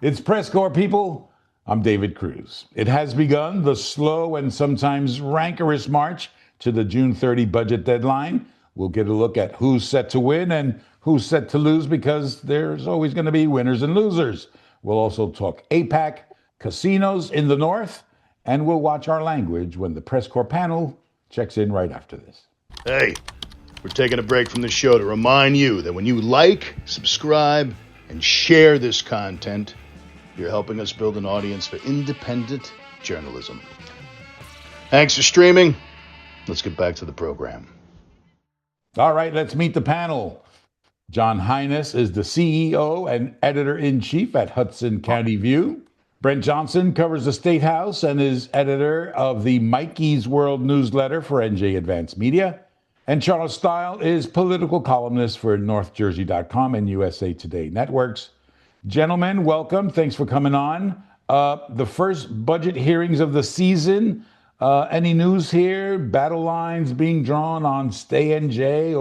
It's PRESSCORE, people. I'm David Cruz. It has begun the slow and sometimes rancorous march to the June 30 budget deadline. We'll get a look at who's set to win and who's set to lose, because there's always going to be winners and losers. We'll also talk AIPAC, casinos in the north, and we'll watch our language when the PRESSCORE panel checks in right after this. Hey, we're taking a break from the show to remind you that when you like, subscribe, and share this content, you're helping us build an audience for independent journalism. Thanks for streaming. Let's get back to the program. All right, let's meet the panel. John Heinis is the CEO and editor-in-chief at Hudson County View. Brent Johnson covers the State House and is editor of the MIkie's World newsletter for NJ Advanced Media. And Charles Stile is political columnist for NorthJersey.com and USA Today Networks. Gentlemen, welcome. Thanks for coming on. The first budget hearings of the season. Any news here? Battle lines being drawn on StayNJ,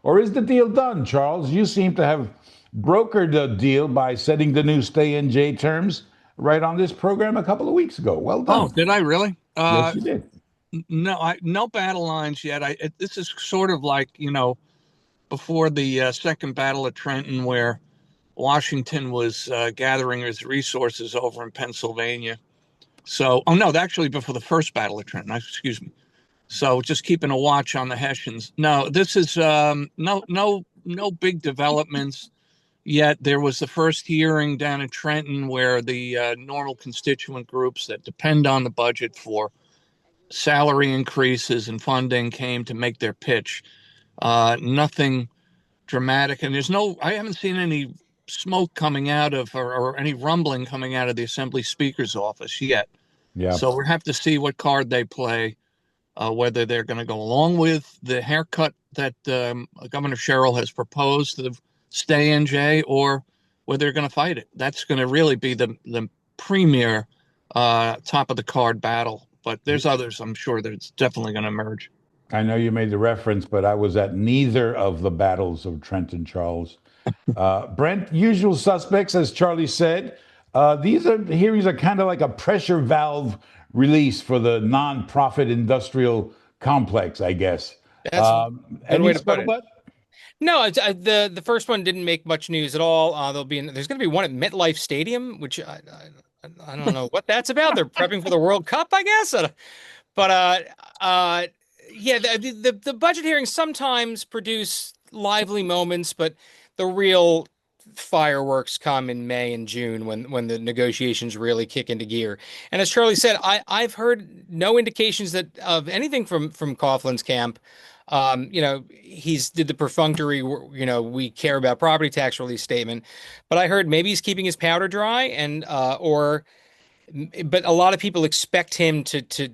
or is the deal done, Charles? You seem to have brokered the deal by setting the new StayNJ terms right on this program a couple of weeks ago. Well done. Oh, did I really? Yes, you did. No, no battle lines yet. This is sort of like, before the Second Battle of Trenton, where Washington was gathering his resources over in Pennsylvania. So, actually before the First Battle of Trenton, excuse me. So just keeping a watch on the Hessians. No, this is no big developments yet. There was the first hearing down in Trenton where the normal constituent groups that depend on the budget for salary increases and funding came to make their pitch. Nothing dramatic, and I haven't seen any smoke coming out of or any rumbling coming out of the Assembly Speaker's office yet. Yeah. So we'll have to see what card they play, whether they're going to go along with the haircut that Governor Sherrill has proposed, the StayNJ, or whether they're going to fight it. That's going to really be the premier top of the card battle. But there's others, I'm sure, that's definitely going to emerge. I know you made the reference, but I was at neither of the battles of Trenton, Charles. Brent, usual suspects, as Charlie said. These hearings are kind of like a pressure valve release for the nonprofit industrial complex, I guess. That's any way to put scuttlebutt? No, the first one didn't make much news at all. There's going to be one at MetLife Stadium, which I don't know what that's about. They're prepping for the World Cup, I guess. Yeah, the budget hearings sometimes produce lively moments, but the real fireworks come in May and June when the negotiations really kick into gear. And as Charlie said, I've heard no indications of anything from Coughlin's camp. He's did the perfunctory, we care about property tax relief statement, but I heard maybe he's keeping his powder dry but a lot of people expect him to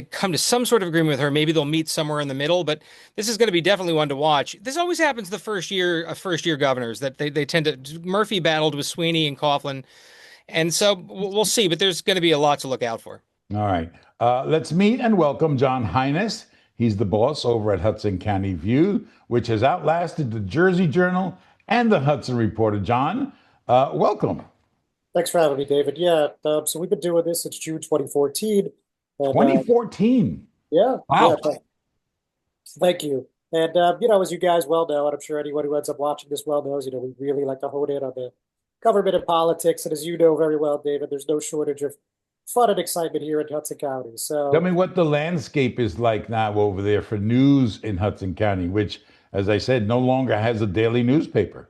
come to some sort of agreement with her. Maybe they'll meet somewhere in the middle, but this is going to be definitely one to watch. This always happens the first year governors, that they tend to. Murphy battled with Sweeney and Coughlin, and so we'll see, but there's going to be a lot to look out for. All right. Let's meet and welcome John Heinis. He's the boss over at Hudson County View, which has outlasted the Jersey Journal and the Hudson Reporter. John, welcome. Thanks for having me, David. Yeah, so we've been doing this since June 2014. And, 2014? Yeah. Wow. Yeah, thank you. And, as you guys well know, and I'm sure anyone who ends up watching this well knows, we really like to hone in on the government and politics. And as you know very well, David, there's no shortage of fun and excitement here in Hudson County. So tell me what the landscape is like now over there for news in Hudson County, which, as I said, no longer has a daily newspaper.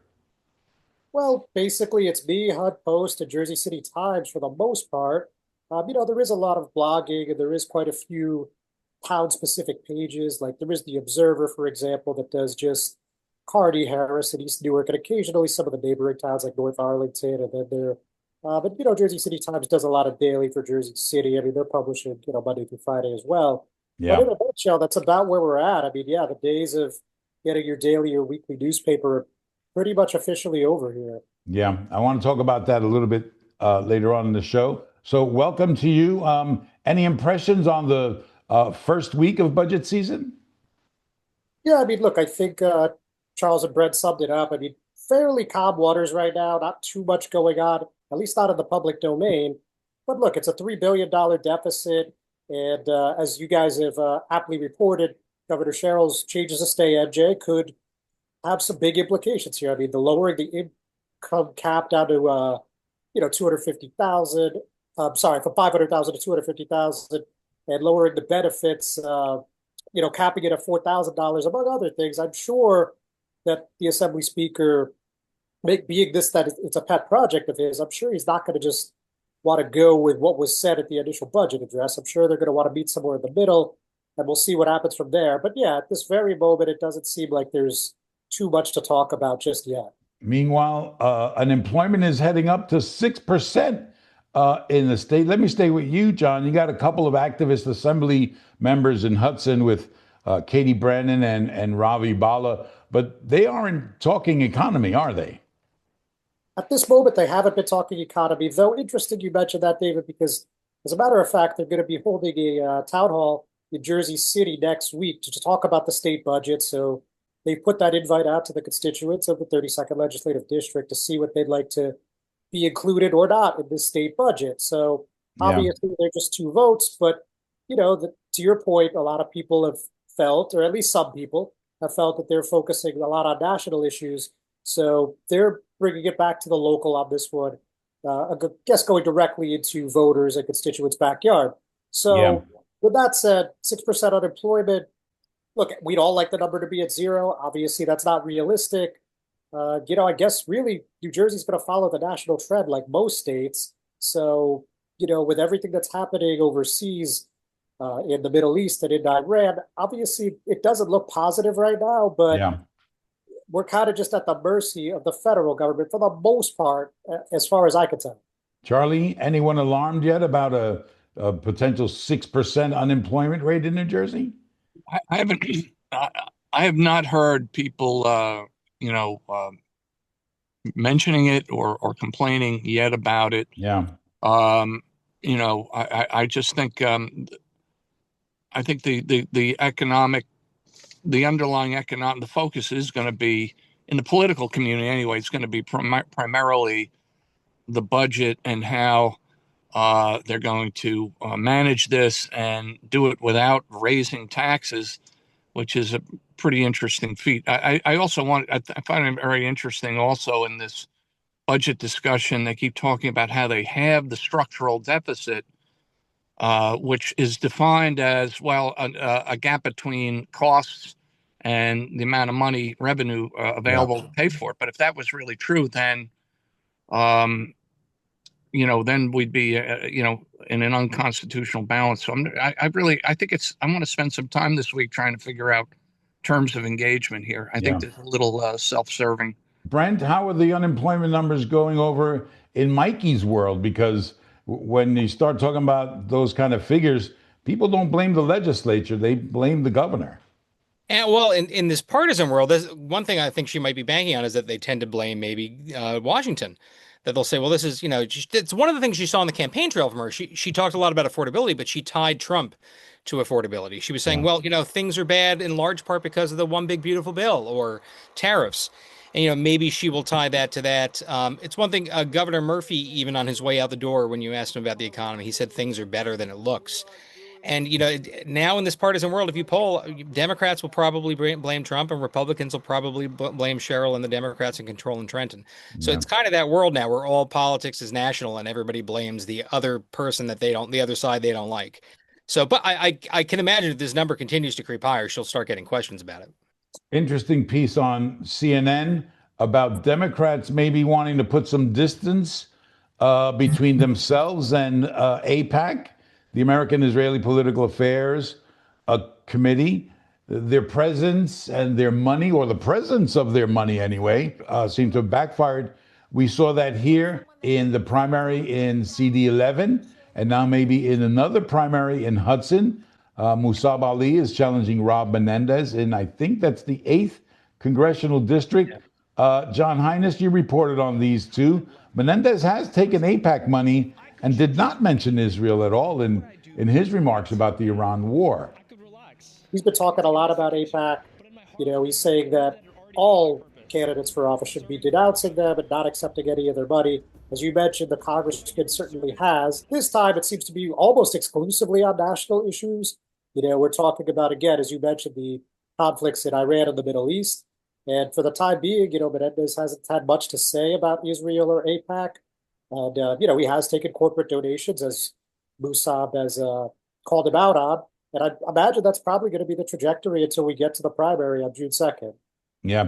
Well, basically, it's me, HUD Post, and Jersey City Times for the most part. There is a lot of blogging, and there is quite a few town-specific pages. Like there is the Observer, for example, that does just Kearney, Harrison, East Newark, and occasionally some of the neighboring towns like North Arlington. And then but Jersey City Times does a lot of daily for Jersey City. I mean, they're publishing Monday through Friday as well. Yeah. But in a nutshell, that's about where we're at. I mean, yeah, the days of getting your daily or weekly newspaper are pretty much officially over here. Yeah, I want to talk about that a little bit later on in the show. So welcome to you. Any impressions on the first week of budget season? Yeah, I mean, look, I think Charles and Brent summed it up. I mean, fairly calm waters right now, not too much going on. at least not in the public domain. But look, it's a $3 billion deficit. And as you guys have aptly reported, Governor Sherrill's changes to StayNJ could have some big implications here. I mean, the lowering the income cap down to 250,000. Sorry, from 500,000 to 250,000, and lowering the benefits, capping it at $4,000, among other things. I'm sure that the Assembly Speaker, being this that it's a pet project of his, I'm sure he's not going to just want to go with what was said at the initial budget address. I'm sure they're going to want to meet somewhere in the middle, and we'll see what happens from there. But yeah, at this very moment, it doesn't seem like there's too much to talk about just yet. Meanwhile, unemployment is heading up to 6% in the state. Let me stay with you, John. You got a couple of activist assembly members in Hudson with Katie Brennan and Ravi Bala, but they aren't talking economy, are they? At this moment, they haven't been talking economy, though interesting you mentioned that, David, because as a matter of fact, they're going to be holding a town hall in Jersey City next week to talk about the state budget. So they put that invite out to the constituents of the 32nd Legislative District to see what they'd like to be included or not in this state budget. So obviously, they're just two votes, but to your point, a lot of people have felt, or at least some people have felt, that they're focusing a lot on national issues. So they're bringing it back to the local on this one. I guess going directly into voters and constituents' backyard. So with that said, 6% unemployment. Look, we'd all like the number to be at zero. Obviously, that's not realistic. I guess really New Jersey's going to follow the national trend like most states. So, with everything that's happening overseas in the Middle East and in Iran, obviously it doesn't look positive right now, but we're kind of just at the mercy of the federal government for the most part, as far as I can tell. Charlie, anyone alarmed yet about a potential 6% unemployment rate in New Jersey? I haven't. I have not heard people, mentioning it or complaining yet about it. Yeah. I just think I think the underlying economic, the focus is going to be in the political community anyway. It's going to be primarily the budget and how they're going to manage this and do it without raising taxes, which is a pretty interesting feat. I find it very interesting also in this budget discussion. They keep talking about how they have the structural deficit, which is defined as, a gap between costs and the amount of money revenue available to pay for it. But if that was really true, then then we'd be, in an unconstitutional balance. So I want to spend some time this week trying to figure out terms of engagement here. I think there's a little self-serving. Brent, how are the unemployment numbers going over in Mikie's world? Because when you start talking about those kind of figures, people don't blame the legislature, they blame the governor. And well, in this partisan world, there's one thing I think she might be banking on is that they tend to blame maybe Washington. That they'll say, well, this is, it's one of the things she saw on the campaign trail from her. She talked a lot about affordability, but she tied Trump to affordability. She was saying, well, things are bad in large part because of the one big beautiful bill or tariffs. And, maybe she will tie that to that. It's one thing, Governor Murphy, even on his way out the door, when you asked him about the economy, he said things are better than it looks. And, now in this partisan world, if you poll, Democrats will probably blame Trump and Republicans will probably blame Sherrill and the Democrats in control in Trenton. So it's kind of that world now where all politics is national and everybody blames the other person the other side they don't like. So, but I can imagine if this number continues to creep higher, she'll start getting questions about it. Interesting piece on CNN about Democrats maybe wanting to put some distance between themselves and AIPAC, the American Israeli Political Affairs Committee. Their presence and their money, or the presence of their money anyway, seem to have backfired. We saw that here in the primary in CD11, and now maybe in another primary in Hudson. Musab Ali is challenging Rob Menendez in, I think that's the 8th Congressional District. John Heinis, you reported on these two. Menendez has taken AIPAC money and did not mention Israel at all in his remarks about the Iran war. He's been talking a lot about AIPAC. He's saying that all candidates for office should be denouncing them and not accepting any of their money. As you mentioned, the Congress certainly has. This time, it seems to be almost exclusively on national issues. We're talking about, again, as you mentioned, the conflicts in Iran and the Middle East. And for the time being, Menendez hasn't had much to say about Israel or AIPAC. And, he has taken corporate donations, as Musab has called him out on. And I imagine that's probably going to be the trajectory until we get to the primary on June 2nd. Yeah.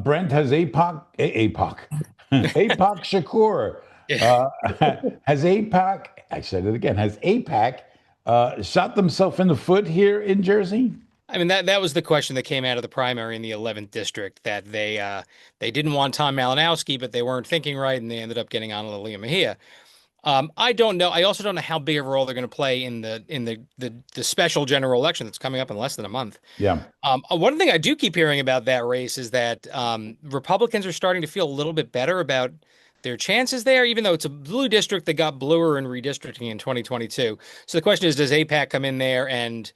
Brent, has AIPAC Shakur, has AIPAC, I said it again, has AIPAC shot themselves in the foot here in Jersey? I mean, that was the question that came out of the primary in the 11th district, that they didn't want Tom Malinowski, but they weren't thinking right, and they ended up getting on Lilia Mejia. I don't know. I also don't know how big of a role they're going to play in the special general election that's coming up in less than a month. Yeah. One thing I do keep hearing about that race is that Republicans are starting to feel a little bit better about their chances there, even though it's a blue district that got bluer in redistricting in 2022. So the question is, does AIPAC come in there and,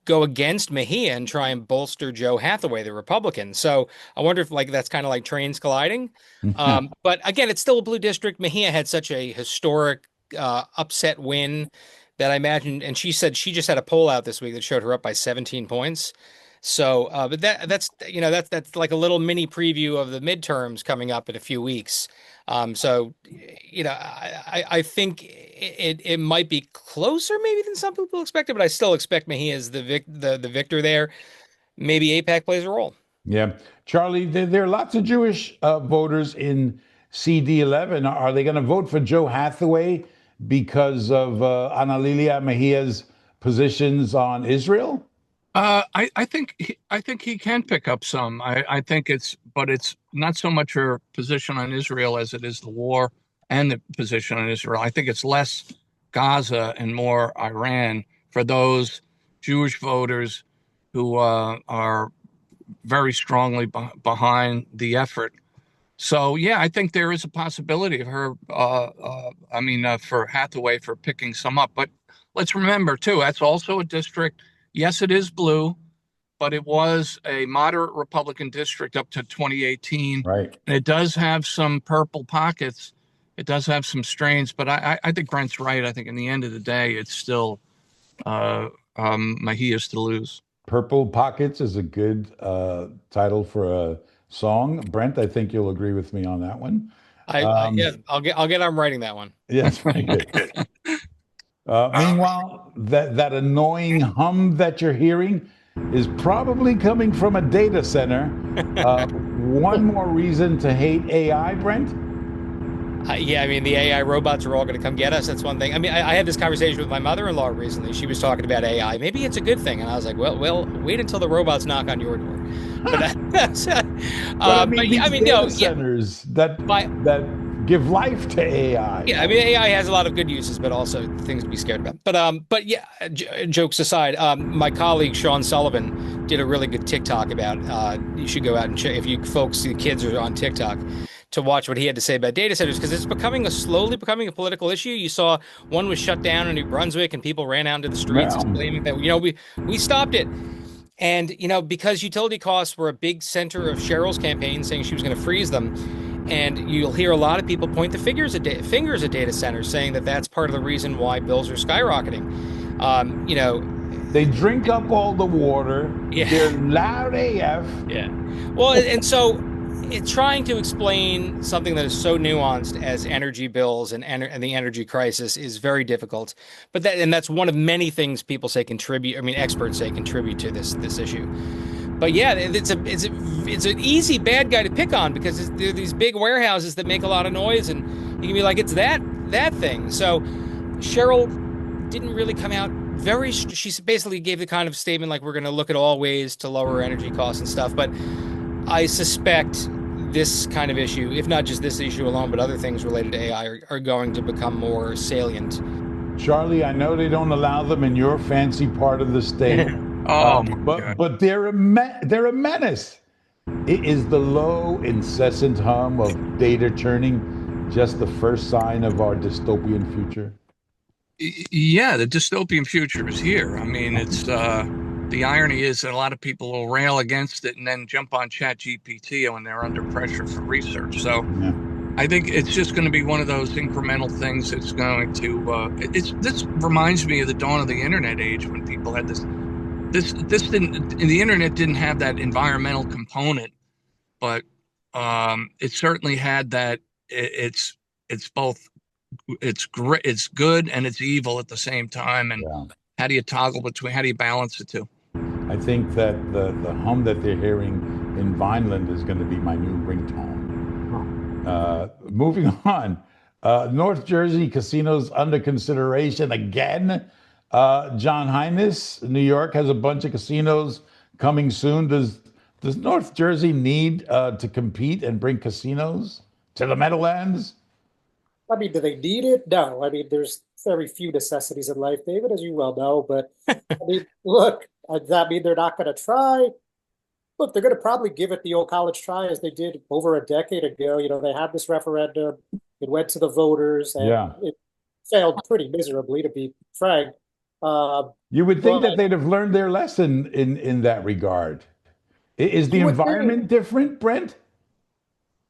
go against Mejia and try and bolster Joe Hathaway, the Republican? So I wonder if that's kind of like trains colliding. But again, it's still a blue district. Mejia had such a historic upset win that I imagine, and she said she just had a poll out this week that showed her up by 17 points. So, but that's like a little mini preview of the midterms coming up in a few weeks. So, I think it might be closer maybe than some people expected, but I still expect Mejia as the victor there. Maybe AIPAC plays a role. Yeah. Charlie, there are lots of Jewish voters in CD11. Are they going to vote for Joe Hathaway because of Ana Lilia Mejia's positions on Israel? I think he can pick up some. I think it's not so much her position on Israel as it is the war and the position on Israel. I think it's less Gaza and more Iran for those Jewish voters who are very strongly behind the effort. So yeah, I think there is a possibility of her. For Hathaway for picking some up. But let's remember too, that's also a district. Yes, it is blue, but it was a moderate Republican district up to 2018. Right. And it does have some purple pockets. It does have some strains, but I think Brent's right. I think in the end of the day, it's still Mejia's to lose. Purple Pockets is a good title for a song. Brent, I think you'll agree with me on that one. Yeah, I'll get on writing that one. Yes, very good. Meanwhile, that annoying hum that you're hearing is probably coming from a data center. One more reason to hate AI, Brent? Yeah, I mean, the AI robots are all going to come get us. That's one thing. I mean, I had this conversation with my mother-in-law recently. She was talking about AI. Maybe it's a good thing. And I was like, well, wait until the robots knock on your door. But centers that give life to AI. Yeah, I mean, AI has a lot of good uses, but also things to be scared about. But yeah, jokes aside, my colleague Sean Sullivan did a really good TikTok about. You should go out and check if you folks, the kids are on TikTok, to watch what he had to say about data centers, because it's slowly becoming a political issue. You saw one was shut down in New Brunswick, and people ran out into the streets claiming that we stopped it. And because utility costs were a big center of Sherrill's campaign, saying she was going to freeze them. And you'll hear a lot of people point the fingers at data centers, saying that that's part of the reason why bills are skyrocketing. They drink up all the water. Yeah. They're loud AF. Yeah. Well, and so it's trying to explain something that is so nuanced as energy bills and the energy crisis is very difficult. But that's one of many things people say contribute. I mean, experts say contribute to this issue. But yeah, it's an easy bad guy to pick on, because there are these big warehouses that make a lot of noise, and you can be like, it's that thing. So Sherrill didn't really come out she basically gave the kind of statement like, we're going to look at all ways to lower energy costs and stuff. But I suspect this kind of issue, if not just this issue alone, but other things related to AI are going to become more salient. Charlie, I know they don't allow them in your fancy part of the state. But they're a menace. It is the low, incessant hum of data churning just the first sign of our dystopian future? Yeah, the dystopian future is here. I mean, it's the irony is that a lot of people will rail against it and then jump on ChatGPT when they're under pressure for research. So, I think it's just going to be one of those incremental things that's going to. This reminds me of the dawn of the internet age when people had this. This didn't. The internet didn't have that environmental component, but it certainly had that. It's both. It's great. It's good and it's evil at the same time. And Yeah. how do you toggle between? How do you balance the two? I think that the hum that they're hearing in Vineland is going to be my new ringtone. Moving on, North Jersey casinos under consideration again. John Heinis, New York has a bunch of casinos coming soon. Does North Jersey need to compete and bring casinos to the Meadowlands? I mean, do they need it? No. I mean, there's very few necessities in life, David, as you well know. But I mean, look, does that mean they're not going to try? Look, they're going to probably give it the old college try as they did over a decade ago. You know, they had this referendum, it went to the voters, and Yeah. it failed pretty miserably, to be frank. You would think that But they'd have learned their lesson in that regard. Is the you would think, environment different, Brent?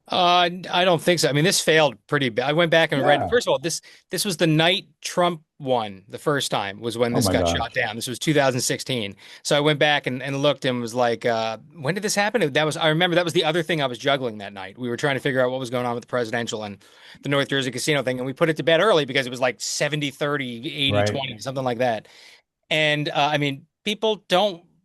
I don't think so. I mean, this failed pretty bad. I went back and read. Yeah. First of all, this was the night Trump won the first time was when Oh this my got gosh. shot down. This was 2016. So I went back and looked and was like, when did this happen? I remember that was the other thing I was juggling that night. We were trying to figure out what was going on with the presidential and the North Jersey casino thing. And we put it to bed early because it was like 70-30, 80-20, Right. something like that. And I mean, people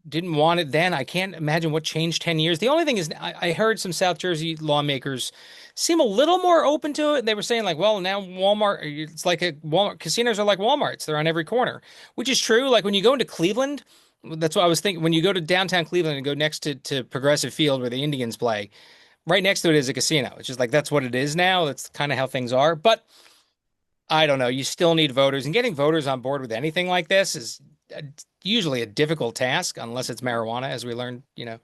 didn't want it then. I can't imagine what changed 10 years. The only thing is I heard some South Jersey lawmakers seem a little more open to it. They were saying like, well, now Walmart, it's like a Walmart, casinos are like Walmarts. They're on every corner, which is true. Like when you go into Cleveland, that's what I was thinking. When you go to downtown Cleveland and go next to Progressive Field where the Indians play, right next to it is a casino. It's just like, that's what it is now. That's kind of how things are. But I don't know. You still need voters, and getting voters on board with anything like this is usually a difficult task, unless it's marijuana, as we learned, 8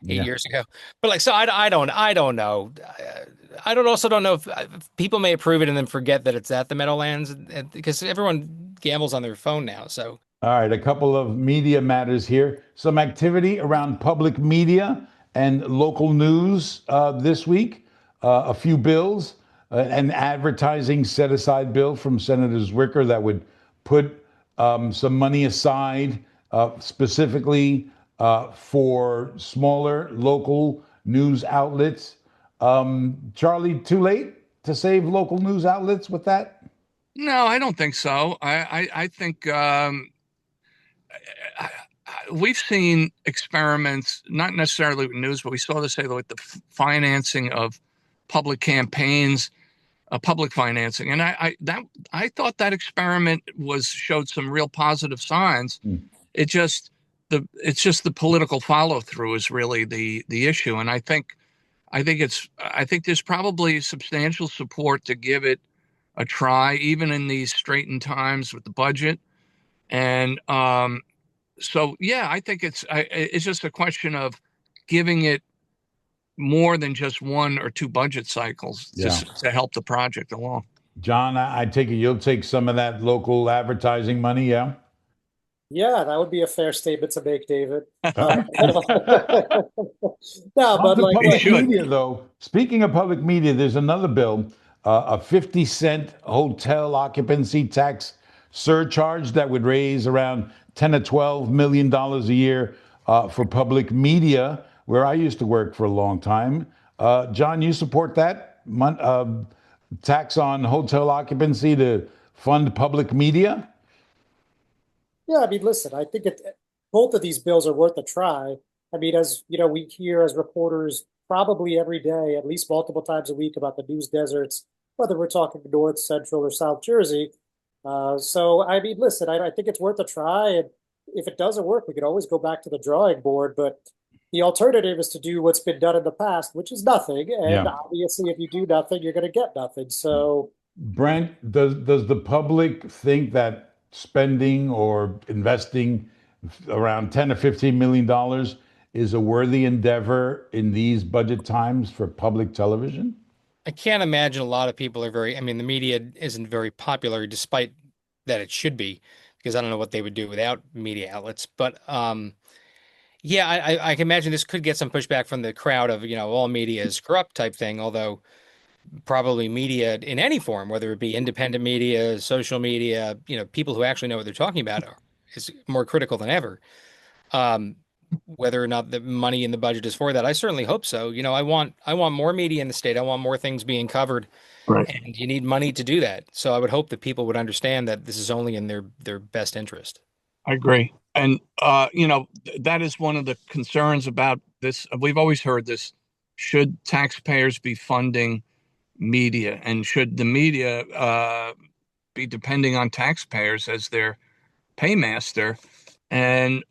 years ago. But like, so I don't know. I don't know if people may approve it and then forget that it's at the Meadowlands because everyone gambles on their phone now. So All right, a couple of media matters here. Some activity around public media and local news this week. A few bills, an advertising set aside bill from Senator Zwicker that would put some money aside specifically for smaller local news outlets. Charlie, too late to save local news outlets with that? No, I don't think so. I think we've seen experiments, not necessarily with news, but we saw this with the financing of public campaigns, public financing, and I thought that experiment showed some real positive signs. It just it's just the political follow through is really the issue, and I think there's probably substantial support to give it a try, even in these straitened times with the budget. And so, yeah, I think it's just a question of giving it more than just one or two budget cycles just to help the project along. John, I take it you'll take some of that local advertising money, yeah? yeah, that would be a fair statement to make, David. On No, but to like, public should. media, though. Speaking of public media, there's another bill, a 50-cent hotel occupancy tax surcharge that would raise around 10 to 12 million dollars a year for public media, where I used to work for a long time. John, you support that tax on hotel occupancy to fund public media? yeah, I mean, listen, I think both of these bills are worth a try. I mean, as you know, we hear as reporters probably every day, at least multiple times a week, about the news deserts, whether we're talking North, Central, or South Jersey. So, I mean, listen, I think it's worth a try. And if it doesn't work, we could always go back to the drawing board. But the alternative is to do what's been done in the past, which is nothing. And Yeah. obviously, if you do nothing, you're going to get nothing. So, Brent, does the public think that spending or investing around 10 or 15 million dollars is a worthy endeavor in these budget times for public television? I can't imagine a lot of people I mean, the media isn't very popular despite that it should be, because I don't know what they would do without media outlets. But yeah, I can imagine this could get some pushback from the crowd of, all media is corrupt type thing. Although probably media in any form, whether it be independent media, social media, people who actually know what they're talking about is more critical than ever. Whether or not the money in the budget is for that, I certainly hope so. I want more media in the state. I want more things being covered, Right. and you need money to do that. So I would hope that people would understand that this is only in their best interest. I agree. And, that is one of the concerns about this. We've always heard this. Should taxpayers be funding media, and should the media be depending on taxpayers as their paymaster? And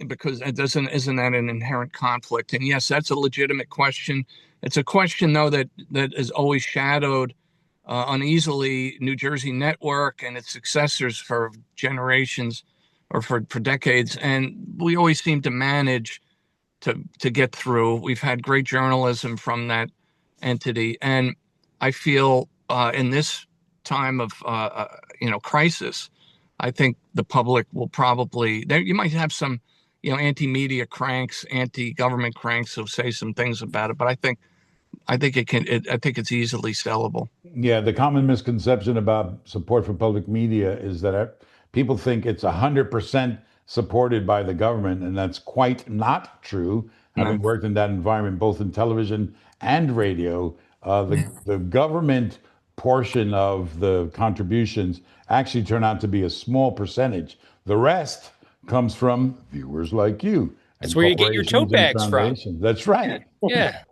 because isn't that an inherent conflict? And yes, that's a legitimate question. It's a question, though, that has always shadowed uneasily New Jersey Network and its successors for generations or for decades. And we always seem to manage to get through. We've had great journalism from that entity. And I feel in this time of, crisis, I think the public will probably, you might have some, anti-media cranks, anti-government cranks who say some things about it, but I think it's easily sellable. Yeah, the common misconception about support for public media is that people think it's 100% supported by the government, and that's quite not true. Having worked in that environment, both in television and radio, the government portion of the contributions actually turn out to be a small percentage. The rest comes from viewers like you. That's where you get your tote bags from. That's right. Yeah.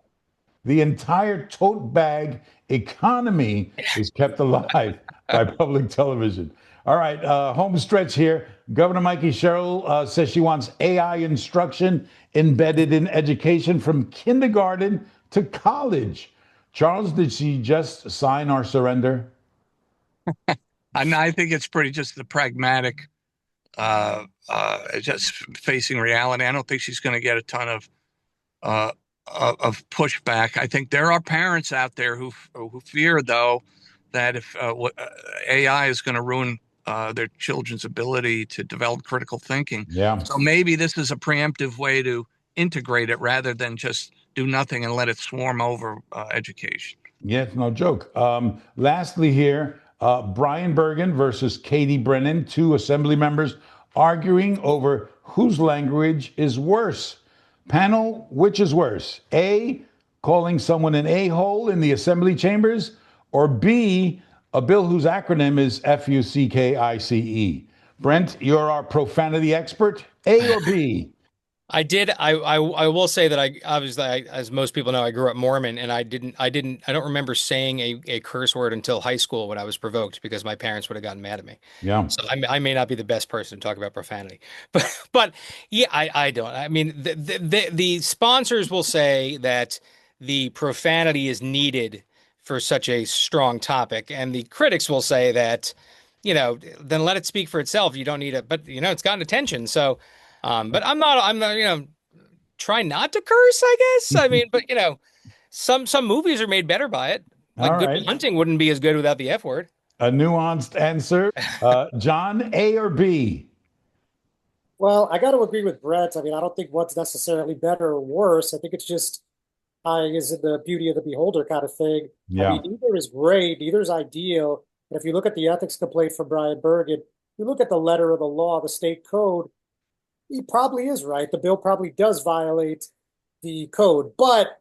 The entire tote bag economy is kept alive by public television. All right, home stretch here. Governor MIkie Sherrill says she wants AI instruction embedded in education from kindergarten to college. Charles, did she just sign our surrender? I think it's pretty just the pragmatic, just facing reality. I don't think she's going to get a ton of pushback. I think there are parents out there who fear, though, that if AI is going to ruin their children's ability to develop critical thinking. Yeah. So maybe this is a preemptive way to integrate it rather than just do nothing and let it swarm over education. Yeah, it's no joke. Lastly here, Brian Bergen versus Katie Brennan, two assembly members arguing over whose language is worse. Panel, which is worse? A, calling someone an a-hole in the assembly chambers, or B, a bill whose acronym is FUCKICE? Brent, you're our profanity expert. A or B? I will say that as most people know, I grew up Mormon, and I don't remember saying a curse word until high school when I was provoked because my parents would have gotten mad at me. Yeah. So I may not be the best person to talk about profanity, but yeah, I don't. I mean, the sponsors will say that the profanity is needed for such a strong topic, and the critics will say that, then let it speak for itself. You don't need it, but it's gotten attention. So. But I'm not, try not to curse, I guess. I mean, but some movies are made better by it. Like Good Will Hunting wouldn't be as good without the F word. A nuanced answer. John, A or B? Well, I got to agree with Brett. I mean, I don't think one's necessarily better or worse. I think it's just, is it the beauty of the beholder kind of thing? Yeah. I mean, neither is great, neither is ideal. And if you look at the ethics complaint from Brian Bergen, you look at the letter of the law, the state code, he probably is right. The bill probably does violate the code. But,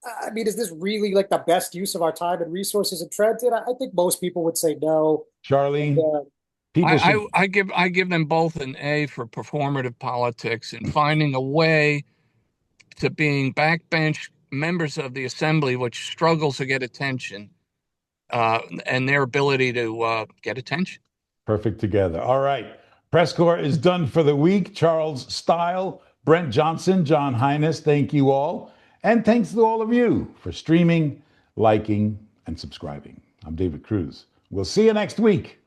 I mean, is this really like the best use of our time and resources in Trenton? I think most people would say no. Charlie? I give them both an A for performative politics and finding a way to being backbench members of the assembly, which struggles to get attention, and their ability to get attention. Perfect together. All right. PRESSCORE is done for the week. Charles Stile, Brent Johnson, John Heinis, thank you all. And thanks to all of you for streaming, liking, and subscribing. I'm David Cruz. We'll see you next week.